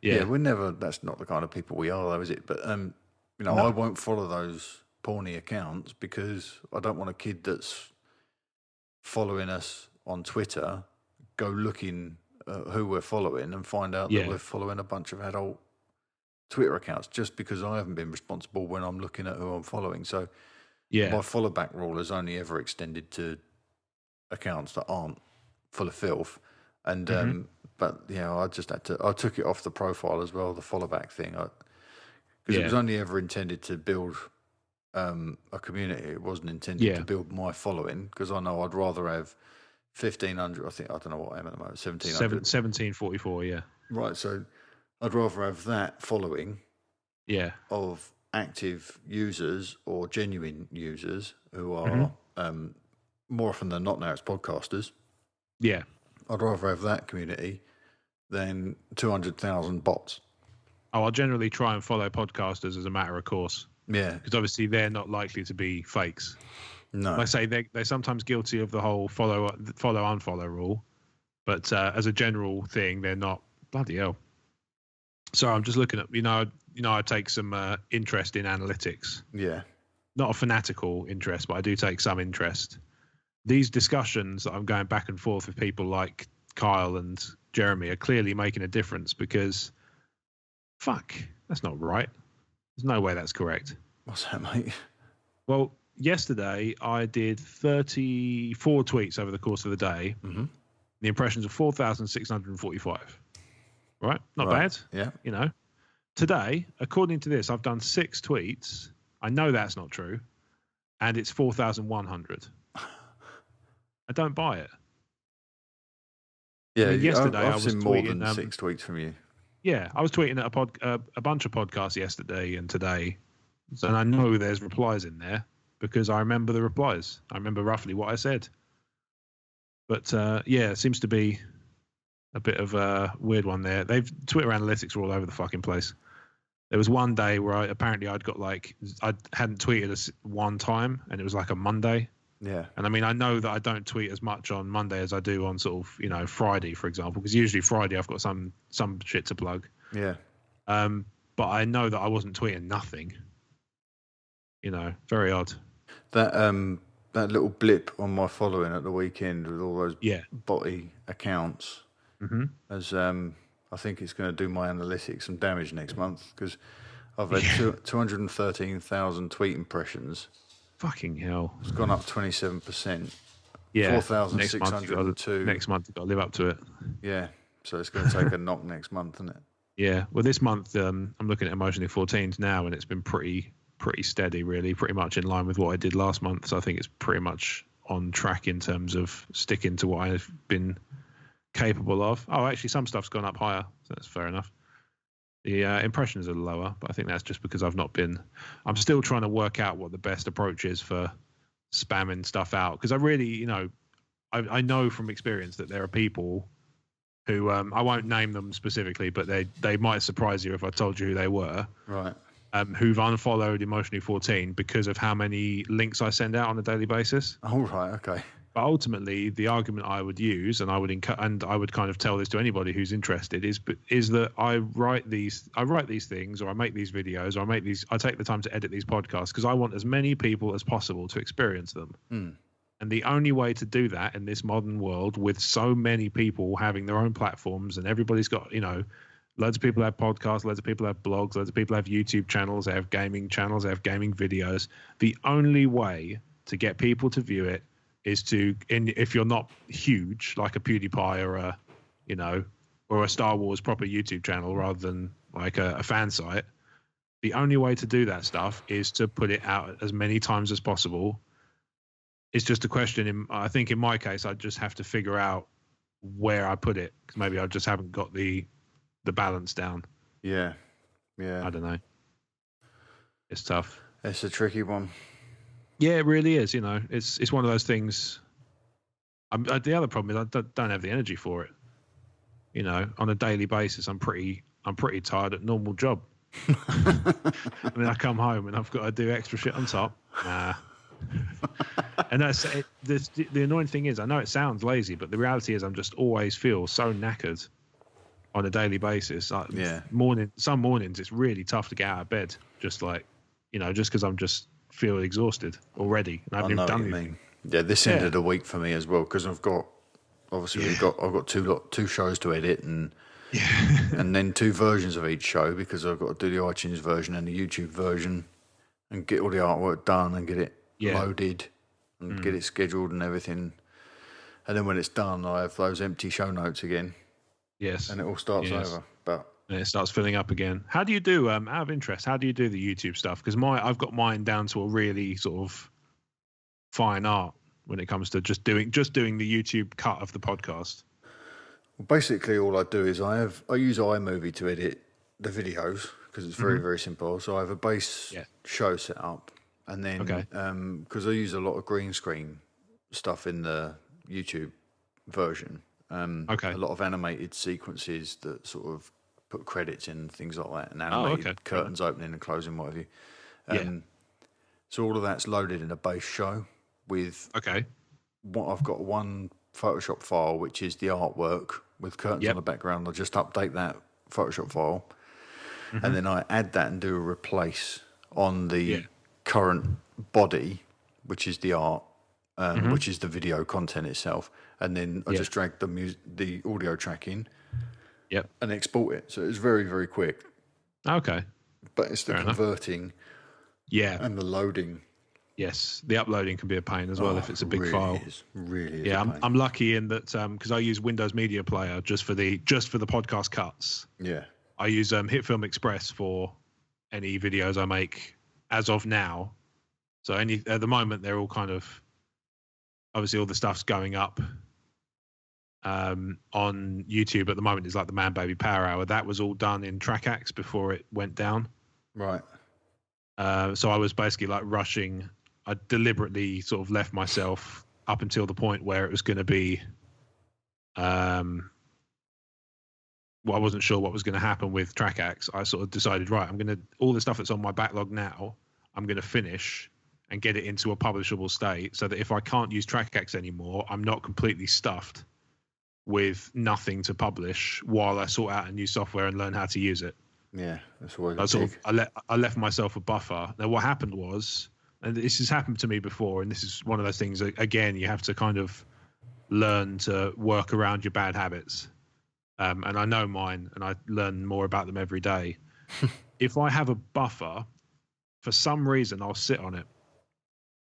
yeah, we're never. That's not the kind of people we are, though, is it? But no. I won't follow those porny accounts because I don't want a kid that's following us on Twitter go looking at who we're following and find out that we're following a bunch of adult Twitter accounts just because I haven't been responsible when I'm looking at who I'm following. So my follow back rule is only ever extended to accounts that aren't full of filth. And but I just had to. I took it off the profile as well, the follow back thing, because it was only ever intended to build a community. It wasn't intended to build my following, because I know I'd rather have 1,500. I don't know what I am at the moment. 1,700.
1744. Yeah.
Right. So I'd rather have that following.
Yeah.
Of active users or genuine users who are more often than not now it's podcasters.
Yeah.
I'd rather have that community than 200,000 bots.
Oh, I'll generally try and follow podcasters as a matter of course.
Yeah.
Because obviously they're not likely to be fakes.
No.
Like I say, they're sometimes guilty of the whole follow unfollow rule, but as a general thing, they're not. Bloody hell. So I'm just looking at, I take some interest in analytics.
Yeah.
Not a fanatical interest, but I do take some interest. These discussions that I'm going back and forth with people like Kyle and Jeremy are clearly making a difference because, fuck, that's not right. There's no way that's correct.
What's that, mate?
Well, yesterday I did 34 tweets over the course of the day. Mm-hmm. The impressions of 4,645. Right? Not bad.
Yeah.
Today, according to this, I've done 6 tweets. I know that's not true. And it's 4,100. I don't buy it.
Yeah,
yesterday
I've
I was
seen more
tweeting,
than 6 tweets from you.
Yeah, I was tweeting at a bunch of podcasts yesterday and today. And I know there's replies in there because I remember the replies. I remember roughly what I said. But it seems to be a bit of a weird one there. Twitter analytics are all over the fucking place. There was one day where I hadn't tweeted one time, and it was like a Monday.
Yeah.
And I mean, I know that I don't tweet as much on Monday as I do on sort of, Friday, for example, because usually Friday I've got some shit to plug.
Yeah.
But I know that I wasn't tweeting nothing. Very odd.
That little blip on my following at the weekend with all those botty accounts, as I think it's going to do my analytics some damage next month because I've had 213,000 tweet impressions.
Fucking hell!
It's gone up 27%.
Yeah,
4,602.
Next month you've got to live up to it.
Yeah, so it's going to take a knock next month, isn't it?
Yeah. Well, this month I'm looking at emotionally 14s now, and it's been pretty steady, really, pretty much in line with what I did last month. So I think it's pretty much on track in terms of sticking to what I've been capable of. Oh, actually, some stuff's gone up higher, so that's fair enough. The impressions are lower, but I think that's just because I'm still trying to work out what the best approach is for spamming stuff out. Because I really, I know from experience that there are people who, I won't name them specifically, but they might surprise you if I told you who they were.
Right.
Who've unfollowed Emotionally 14 because of how many links I send out on a daily basis.
Oh, right, okay.
But ultimately, the argument I would use, and I would kind of tell this to anybody who's interested, is that I write these things, or I make these videos, or I take the time to edit these podcasts because I want as many people as possible to experience them. And the only way to do that in this modern world, with so many people having their own platforms, and everybody's got, loads of people have podcasts, loads of people have blogs, loads of people have YouTube channels, they have gaming channels, they have gaming videos. The only way to get people to view it is if you're not huge, like a PewDiePie or a Star Wars proper YouTube channel rather than like a fan site, the only way to do that stuff is to put it out as many times as possible. It's just a question. I think in my case, I just have to figure out where I put it because maybe I just haven't got the balance down.
Yeah.
I don't know. It's tough.
It's a tricky one.
Yeah, it really is. It's one of those things. The other problem is I don't have the energy for it. you know, on a daily basis, I'm pretty tired at normal job. And then I come home and I've got to do extra shit on top. Nah. And that's it. The annoying thing is, I know it sounds lazy, but the reality is, I'm just always feel so knackered on a daily basis. Like, some mornings it's really tough to get out of bed. Just like, you know, just because I'm just feel exhausted already, and I haven't even done anything.
Yeah, this end of the week for me as well, because I've got I've got two shows to edit and and then 2 versions of each show, because I've got to do the iTunes version and the YouTube version and get all the artwork done and get it loaded and get it scheduled and everything. And then when it's done, I have those empty show notes again.
Yes.
And it all starts over.
And it starts filling up again. How do you do, out of interest, how do you do the YouTube stuff? Because I've got mine down to a really sort of fine art when it comes to just doing the YouTube cut of the podcast.
Well, basically, all I do is I use iMovie to edit the videos, because it's very, very simple. So I have a base show set up, and then because I use a lot of green screen stuff in the YouTube version, a lot of animated sequences that sort of put credits in, things like that, and animated curtains opening and closing, what have you. So all of that's loaded in a base show with what I've got one Photoshop file, which is the artwork with curtains on the background. I'll just update that Photoshop file, and then I add that and do a replace on the current body, which is the art, which is the video content itself, and then I just drag the audio track in, and export it. So it's very, very quick.
Okay,
but it's the converting, and the loading.
Yes, the uploading can be a pain as well if it's a big file.
Really is.
I'm lucky in that because I use Windows Media Player just for the podcast cuts. Yeah, I use HitFilm Express for any videos I make as of now. So at the moment they're all kind of, obviously all the stuff's going up on YouTube at the moment. Is like the Man Baby Power Hour. That was all done in TrackAxe before it went down. Right. So I was basically like rushing. I deliberately sort of left myself up until the point where it was going to be, I wasn't sure what was going to happen with TrackAxe. I sort of decided, right, all the stuff that's on my backlog now, I'm going to finish and get it into a publishable state so that if I can't use TrackAxe anymore, I'm not completely stuffed with nothing to publish while I sort out a new software and learn how to use it.
Yeah, that's always
I left myself a buffer. Now, what happened was, and this has happened to me before, and this is one of those things that, again, you have to kind of learn to work around your bad habits. And I know mine, and I learn more about them every day. If I have a buffer, for some reason, I'll sit on it,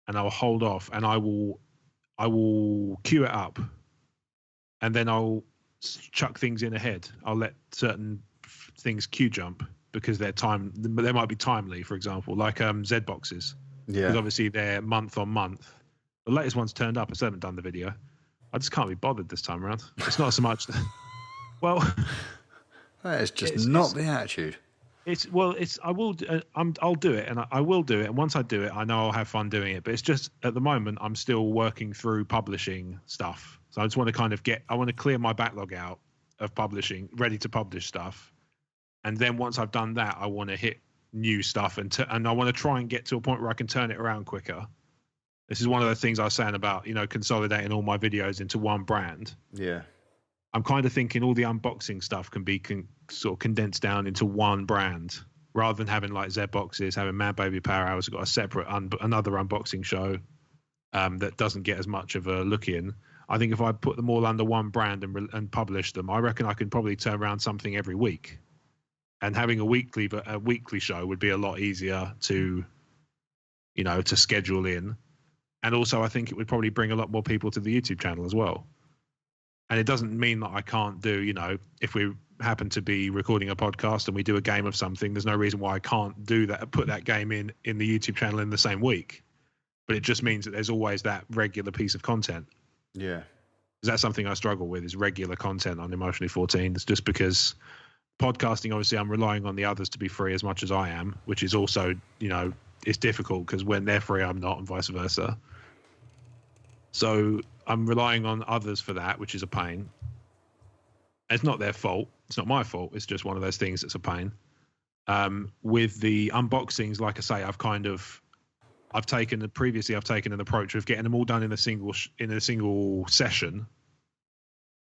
and I'll hold off, and I will queue it up, and then I'll chuck things in ahead. I'll let certain things queue jump because they might be timely, for example, like Z boxes. Yeah. Because obviously they're month on month. The latest one's turned up. I still haven't done the video. I just can't be bothered this time around. It's not so much. Well,
that is just not the attitude.
I'll do it, and I will do it. And once I do it, I know I'll have fun doing it. But it's just at the moment I'm still working through publishing stuff. So I just want to clear my backlog out of publishing, ready to publish stuff. And then once I've done that, I want to hit new stuff and I want to try and get to a point where I can turn it around quicker. This is one of the things I was saying about, consolidating all my videos into one brand. Yeah. I'm kind of thinking all the unboxing stuff can be sort of condensed down into one brand rather than having like Z boxes, having Man Baby Power Hours, got a separate, another unboxing show that doesn't get as much of a look in. I think if I put them all under one brand and publish them, I reckon I can probably turn around something every week. And having a weekly show would be a lot easier to schedule in. And also, I think it would probably bring a lot more people to the YouTube channel as well. And it doesn't mean that I can't do, if we happen to be recording a podcast and we do a game of something, there's no reason why I can't do that, put that game in the YouTube channel in the same week. But it just means that there's always that regular piece of content. Yeah. Because that's something I struggle with, is regular content on Emotionally 14. It's just because podcasting, obviously, I'm relying on the others to be free as much as I am, which is also, it's difficult because when they're free, I'm not, and vice versa. So I'm relying on others for that, which is a pain. It's not their fault. It's not my fault. It's just one of those things that's a pain. With the unboxings, like I say, I've taken an approach of getting them all done in a single session,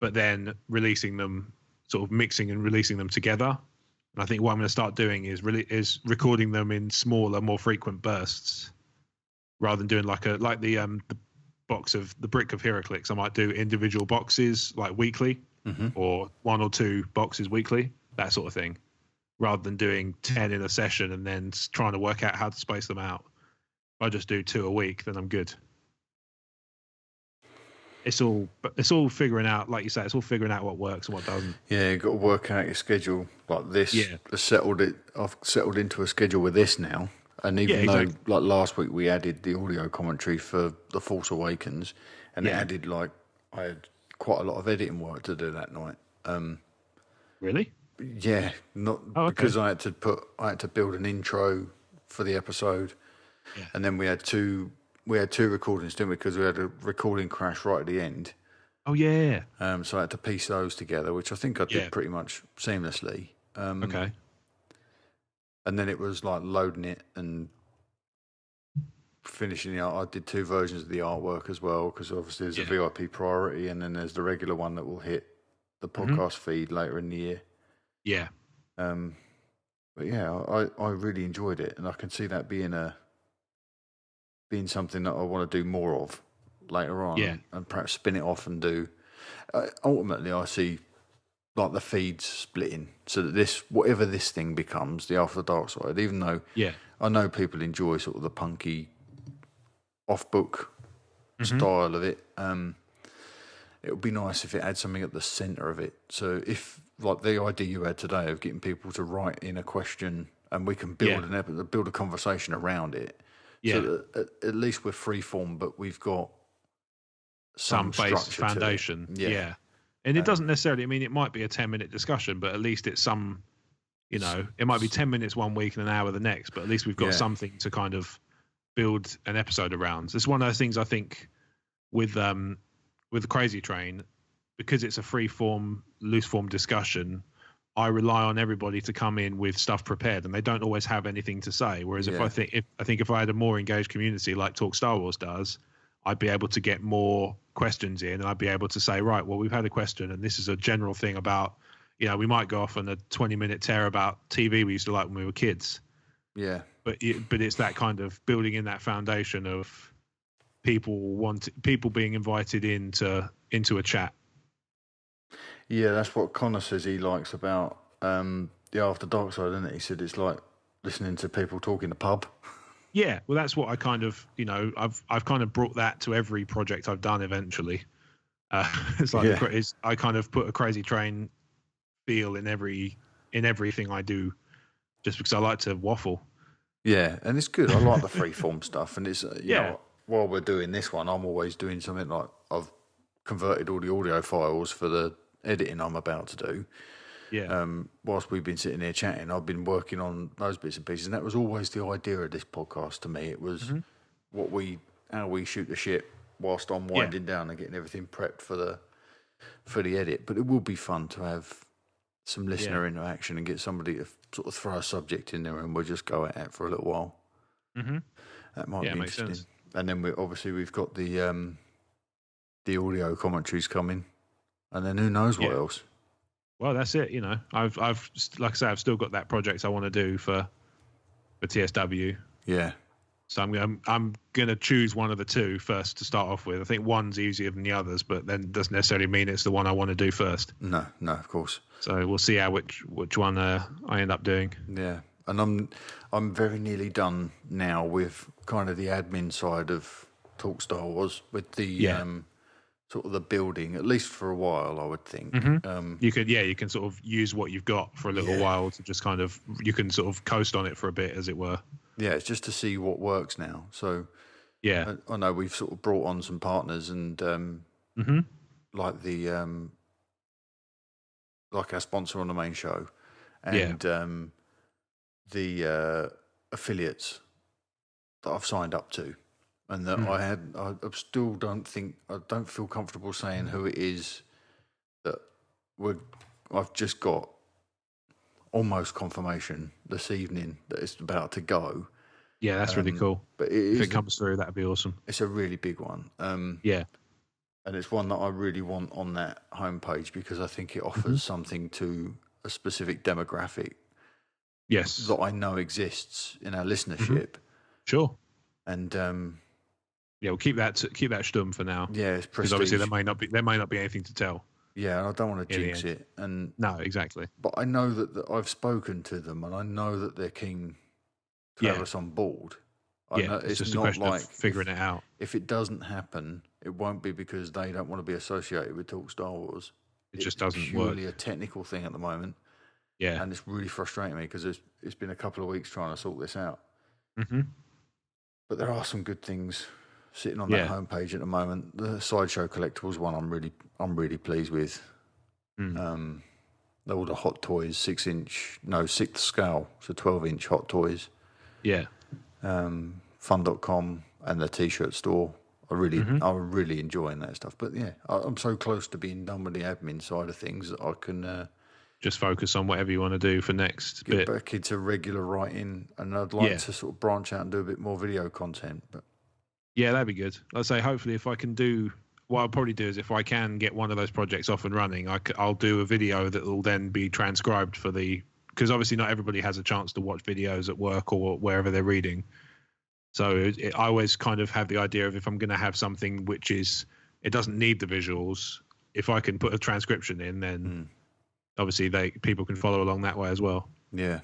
but then releasing them, sort of mixing and releasing them together. And I think what I'm going to start doing is recording them in smaller, more frequent bursts, rather than doing like the box of the brick of Heraclix. I might do individual boxes like weekly, or 1 or 2 boxes weekly, that sort of thing, rather than doing 10 in a session and then trying to work out how to space them out. If I just do 2 a week, then I'm good. It's all figuring out, like you say, it's all figuring out what works and what doesn't.
Yeah, you've got to work out your schedule like this.
Yeah.
I've settled into a schedule with this now. And even though, like last week, we added the audio commentary for The Force Awakens, and it added, like, I had quite a lot of editing work to do that night.
Really?
Yeah, because I had to build an intro for the episode, and then we had two recordings, didn't we? Because we had a recording crash right at the end.
Oh yeah.
So I had to piece those together, which I think I did pretty much seamlessly.
Okay.
And then it was like loading it and finishing the art. I did 2 versions of the artwork as well, because obviously there's a VIP priority, and then there's the regular one that will hit the podcast feed later in the year.
Yeah.
But yeah, I really enjoyed it, and I can see that being something that I want to do more of later on.
Yeah.
And perhaps spin it off and do. Ultimately, I see like the feeds splitting, so that whatever this thing becomes, the After Darkside, even though I know people enjoy sort of the punky off-book style of it, it would be nice if it had something at the centre of it. So if, like the idea you had today of getting people to write in a question and we can build build a conversation around it, so that at least we're freeform, but we've got some
base
structure
foundation.
To it.
Yeah. And it doesn't necessarily, I mean, it might be a 10-minute discussion, but at least it's some, it might be 10 minutes one week and an hour the next, but at least we've got something to kind of build an episode around. It's one of those things, I think, with the Crazy Train, because it's a free form, loose form discussion, I rely on everybody to come in with stuff prepared, and they don't always have anything to say. Whereas if I had a more engaged community like Talk Star Wars does, I'd be able to get more questions in, and I'd be able to say, right, well, we've had a question, and this is a general thing about, we might go off on a 20-minute tear about TV we used to like when we were kids.
Yeah.
But it's that kind of building in that foundation of people being invited into a chat.
Yeah, that's what Connor says he likes about the After Darkside, isn't it? He said it's like listening to people talk in the pub.
Yeah, well, that's what I kind of, I've kind of brought that to every project I've done eventually. It's like I kind of put a Crazy Train feel in everything I do, just because I like to waffle.
Yeah, and it's good. I like the freeform stuff, and it's you know, while we're doing this one, I'm always doing something like I've converted all the audio files for the editing I'm about to do.
Yeah.
Whilst we've been sitting here chatting, I've been working on those bits and pieces, and that was always the idea of this podcast to me. It was how we shoot the shit whilst I'm winding down and getting everything prepped for the edit. But it will be fun to have some listener interaction and get somebody to sort of throw a subject in there, and we'll just go at it for a little while. That might be interesting.
Makes sense.
And then we've got the audio commentaries coming, and then who knows what else.
Well, that's it. I've like I say, I've still got that project I want to do for TSW.
Yeah.
So I'm gonna choose one of the two first to start off with. I think one's easier than the others, but then doesn't necessarily mean it's the one I want to do first.
No, of course.
So we'll see which one I end up doing.
Yeah, and I'm very nearly done now with kind of the admin side of Talk Star Wars with the sort of the building, at least for a while, I would think.
You can sort of use what you've got for a little while to just kind of, you can sort of coast on it for a bit, as it were.
Yeah, it's just to see what works now. So I know we've sort of brought on some partners, and like the like our sponsor on the main show, and the affiliates that I've signed up to. And that I still don't feel comfortable saying who it is that we're I've just got almost confirmation this evening that it's about to go.
Yeah, that's really cool.
But
If it comes through, that'd be awesome.
It's a really big one.
Yeah.
And it's one that I really want on that homepage because I think it offers something to a specific demographic.
Yes.
That I know exists in our listenership.
Sure.
And
yeah, we'll keep that stum for now.
Yeah, it's prestige.
Because obviously there may not be anything to tell.
Yeah, and I don't want to jinx it. And
no, exactly.
But I know that I've spoken to them, and I know that they're keen to have us on board.
It's just a question of figuring it out.
If it doesn't happen, it won't be because they don't want to be associated with Talk Star Wars.
It just doesn't work.
It's purely a technical thing at the moment.
Yeah.
And it's really frustrating me because it's been a couple of weeks trying to sort this out.
Mm-hmm.
But there are some good things sitting on that homepage at the moment. The Sideshow Collectibles one I'm really pleased with. All the hot toys, 6th scale, so 12-inch hot toys.
Yeah.
Fun.com and the t-shirt store. I'm really enjoying that stuff. But yeah, I'm so close to being done with the admin side of things that I can
just focus on whatever you want to do for next
get
bit.
back into regular writing, and I'd like to sort of branch out and do a bit more video content. But
yeah, that'd be good. I'd say hopefully if I can do, what I'll probably do is if I can get one of those projects off and running, I'll do a video that will then be transcribed because obviously not everybody has a chance to watch videos at work or wherever they're reading. So I always kind of have the idea of if I'm going to have something which it doesn't need the visuals, if I can put a transcription in, then obviously people can follow along that way as well.
Yeah.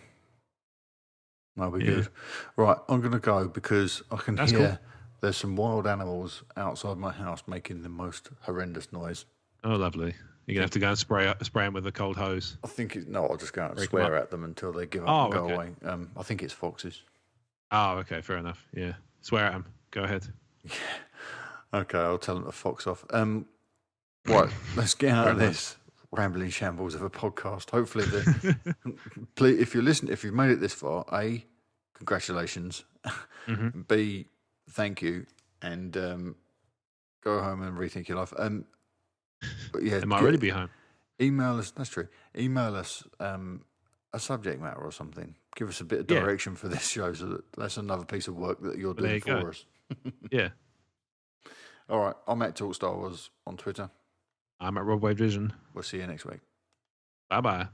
That'll be good. Right, I'm going to go because I can hear there's some wild animals outside my house making the most horrendous noise.
Oh, lovely. You're going to have to go and spray them with a cold hose.
I think I'll just go out and swear at them until they give up and go away. I think it's foxes.
Oh, okay, fair enough. Yeah. Swear at them. Go ahead.
Yeah. Okay, I'll tell them to fox off. Right, let's get out of this rambling shambles of a podcast. Hopefully, please, if you've made it this far, A, congratulations. B, thank you, and go home and rethink your life. But yeah,
it might already be home.
Email us. That's true. Email us a subject matter or something. Give us a bit of direction for this show, so that's another piece of work that you're doing for us.
Yeah.
All right. I'm at Talk Star Wars on Twitter.
I'm at Rob Wade Vision.
We'll see you next week.
Bye-bye.